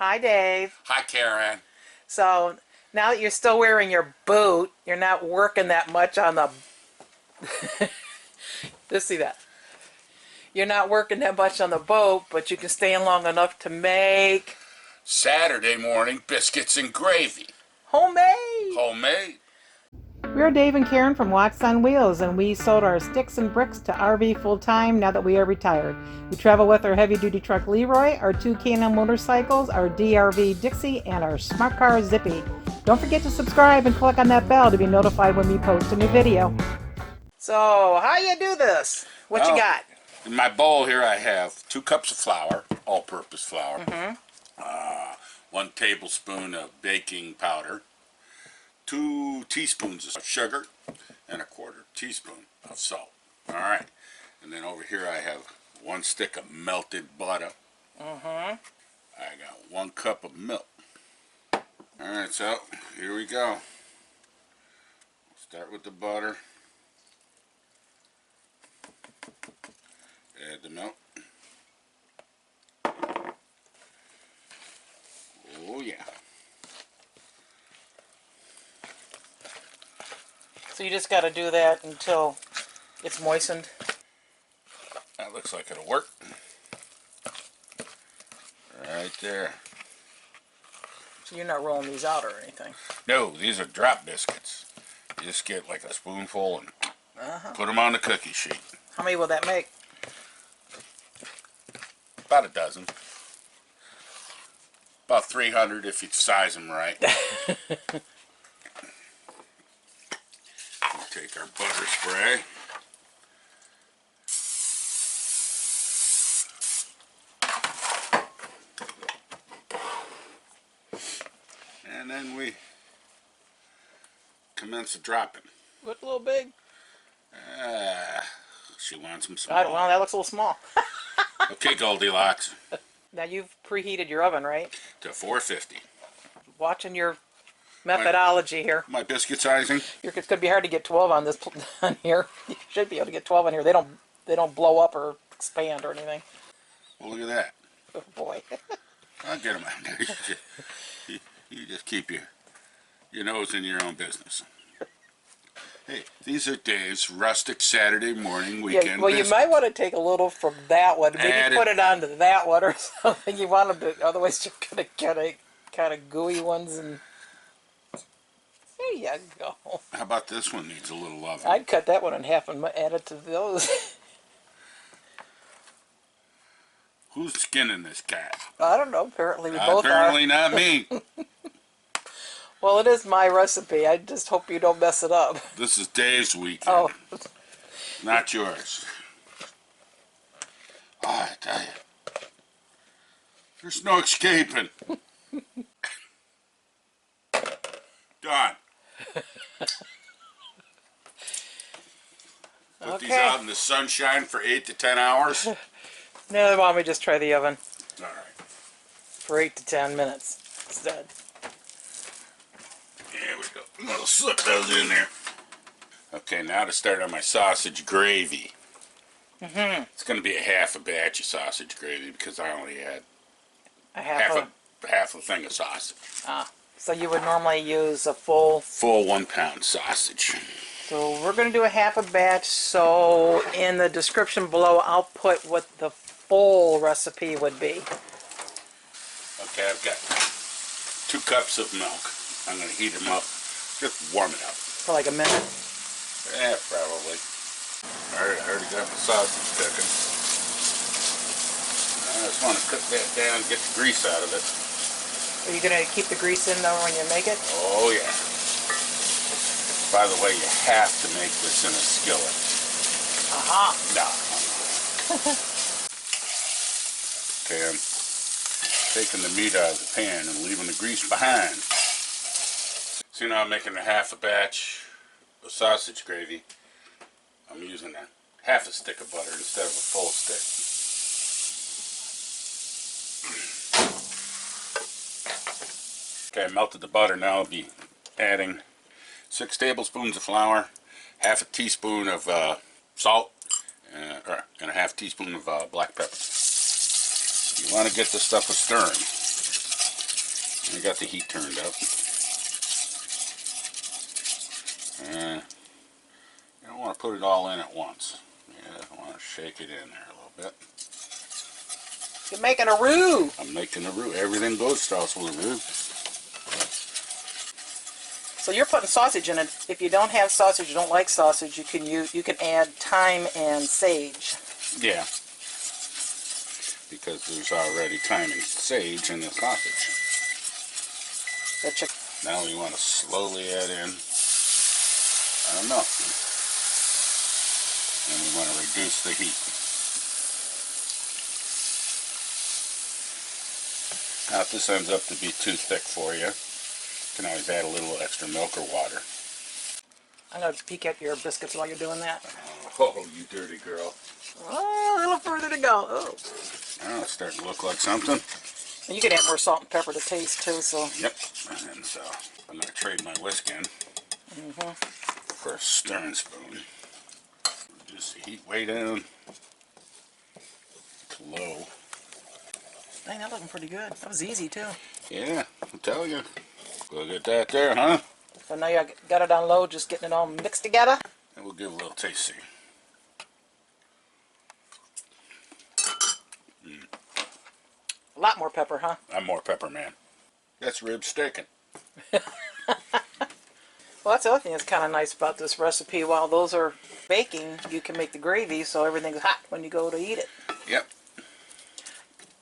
Hi, Dave. Hi, Karen. So now that you're still wearing your boot, you're not working that much on the. Let's see that. You're not working that much on the boat, but you can stay in long enough to make Saturday morning biscuits and gravy. homemade. Homemade. We're Dave and Karen from Watts on Wheels, and we sold our sticks and bricks to RV full-time now that we are retired. We travel with our heavy-duty truck Leroy, our two K&N motorcycles, our DRV Dixie, and our smart car Zippy. Don't forget to subscribe and click on that bell to be notified when we post a new video. So, how you do this? What you got? In my bowl here I have 2 cups of flour, all-purpose flour, 1 tablespoon of baking powder, 2 teaspoons of sugar, and a 1/4 teaspoon of salt. Alright, and then over here I have 1 stick of melted butter. I got 1 cup of milk. Alright, so here we go. Start with the butter. Add the milk. Oh yeah. So you just got to do that until it's moistened. That looks like it'll work. Right there. So you're not rolling these out or anything. No, these are drop biscuits. You just get like a spoonful and put them on the cookie sheet. How many will that make? About a dozen. About 300 if you size them right. We'll take our butter spray. And then we commence the dropping. Look a little big. She wants them small. Well, that looks a little small. Okay, Goldilocks. Now you've preheated your oven, right? To 450. Watching your methodology here. My biscuit sizing. It's going to be hard to get 12 on this on here. You should be able to get 12 on here. They don't blow up or expand or anything. Well, look at that. Oh boy. I'll get them out there. You just keep your nose in your own business. Hey, these are Dave's rustic Saturday morning weekend Well, biscuits. you might want to take a little from that one. Maybe put it onto that one or something. You want them to, otherwise you're going to get kind of gooey ones. And there you go. How about this one needs a little oven? I'd cut that one in half and add it to those. Who's skinning this cat? I don't know. Apparently we both Apparently are. not me. Well, it is my recipe. I just hope you don't mess it up. This is Dave's weekend. Oh. Not yours. Oh, I tell you. There's no escaping. Done. Put these out in the sunshine for 8 to 10 hours. No, why don't we just try the oven All right. for 8 to 10 minutes instead. There we go. I'll slip those in there. Okay, now to start on my sausage gravy. It's going to be a half a batch of sausage gravy because I only had half a thing of sausage. So you would normally use a full 1 pound sausage. So we're going to do a half a batch. So in the description below, I'll put what the full recipe would be. Okay, I've got 2 cups of milk. I'm going to heat them up, just warm it up. For like a minute? Yeah, probably. Alright, I already got the sausage cooking. I just want to cook that down and get the grease out of it. Are you going to keep the grease in though when you make it? Oh yeah. By the way, you have to make this in a skillet. No. Okay, I'm taking the meat out of the pan and leaving the grease behind. So now I'm making a half a batch of sausage gravy. I'm using a half a stick of butter instead of a full stick. Okay, I melted the butter. Now I'll be adding 6 tablespoons of flour, half a teaspoon of salt, and a half teaspoon of black pepper. You want to get this stuff a stirring. got the heat turned up. And you don't want to put it all in at once. You want to shake it in there a little bit. You're making a roux. I'm making a roux. Everything goes starts with a roux. So you're putting sausage in it. If you don't have sausage, you don't like sausage, you can add thyme and sage. Yeah. Because there's already thyme and sage in the sausage. Gotcha. Now we want to slowly add in enough. And we want to reduce the heat. Now if this ends up to be too thick for you, you can always add a little extra milk or water. I'm going to peek at your biscuits while you're doing that. Oh, you dirty girl. Oh, a little further to go. Oh. Oh, it's starting to look like something. And you can add more salt and pepper to taste too, so. Yep. And so I'm going to trade my whisk in for a stirring spoon. Reduce the heat way down to low. Dang, that's looking pretty good. That was easy too. Yeah, I'll tell you. Look at that there, huh? So now you got it on low, just getting it all mixed together. And we'll give a little taste see. A lot more pepper, huh? I'm more pepper man. That's rib steaking. Well, that's the other thing that's kind of nice about this recipe. While those are baking, you can make the gravy so everything's hot when you go to eat it. Yep.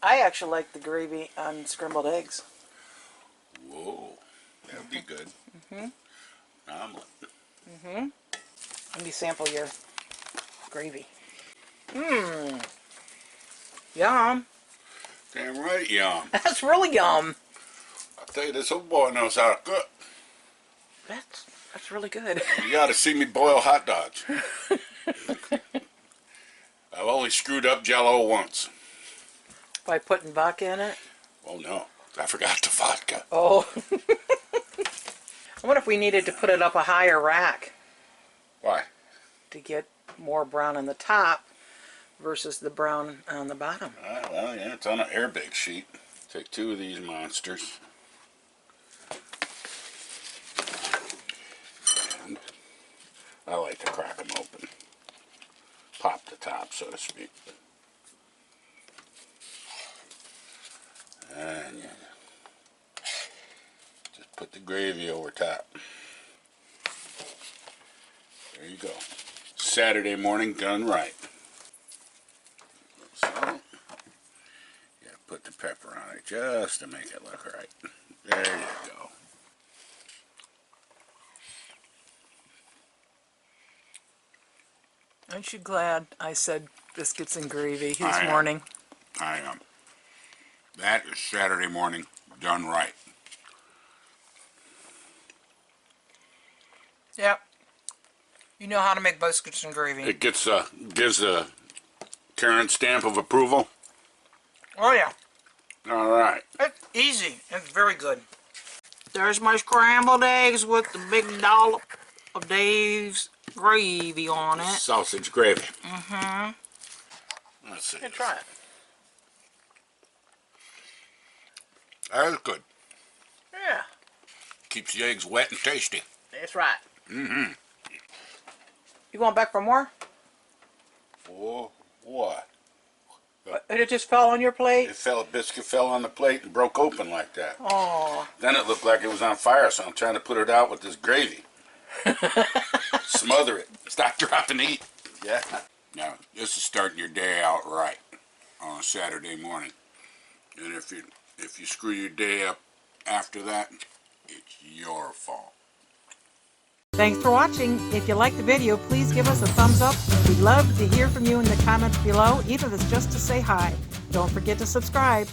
I actually like the gravy on scrambled eggs. Whoa, that would be good. Omelet. Let me sample your gravy. Yum. Damn right, yum. That's really yum. I'll tell you, this old boy knows how to cook. That's really good. You gotta see me boil hot dogs. I've only screwed up Jell-O once. By putting vodka in it? Oh no, I forgot the vodka. Oh. I wonder if we needed to put it up a higher rack Why? to get more brown on the top versus the brown on the bottom. Well, yeah, it's on an air bake sheet. Take two of these monsters. And I like to crack them open. Pop the top, so to speak. And yeah, just put the gravy over top. There you go. Saturday morning done right. So, yeah, put the pepper on it just to make it look right. There you go. Aren't you glad I said biscuits and gravy this I am. morning? I am. That is Saturday morning done right. Yep. You know how to make biscuits and gravy. It gives a Karen stamp of approval. Oh yeah. All right. It's easy. It's very good. There's my scrambled eggs with the big dollop of Dave's gravy on it. Sausage gravy. Let's see. Yeah, try it. That is good. Yeah. Keeps the eggs wet and tasty. That's right. You going back for more? For what? It just fell on your plate? A biscuit fell on the plate and broke open like that. Oh. Then it looked like it was on fire, so I'm trying to put it out with this gravy. Smother it. Stop, drop, and eat. Yeah. Now, this is starting your day out right on a Saturday morning. And if you screw your day up after that, it's your fault. Thanks for watching. If you liked the video, please give us a thumbs up. We'd love to hear from you in the comments below, even if it's just to say hi. Don't forget to subscribe.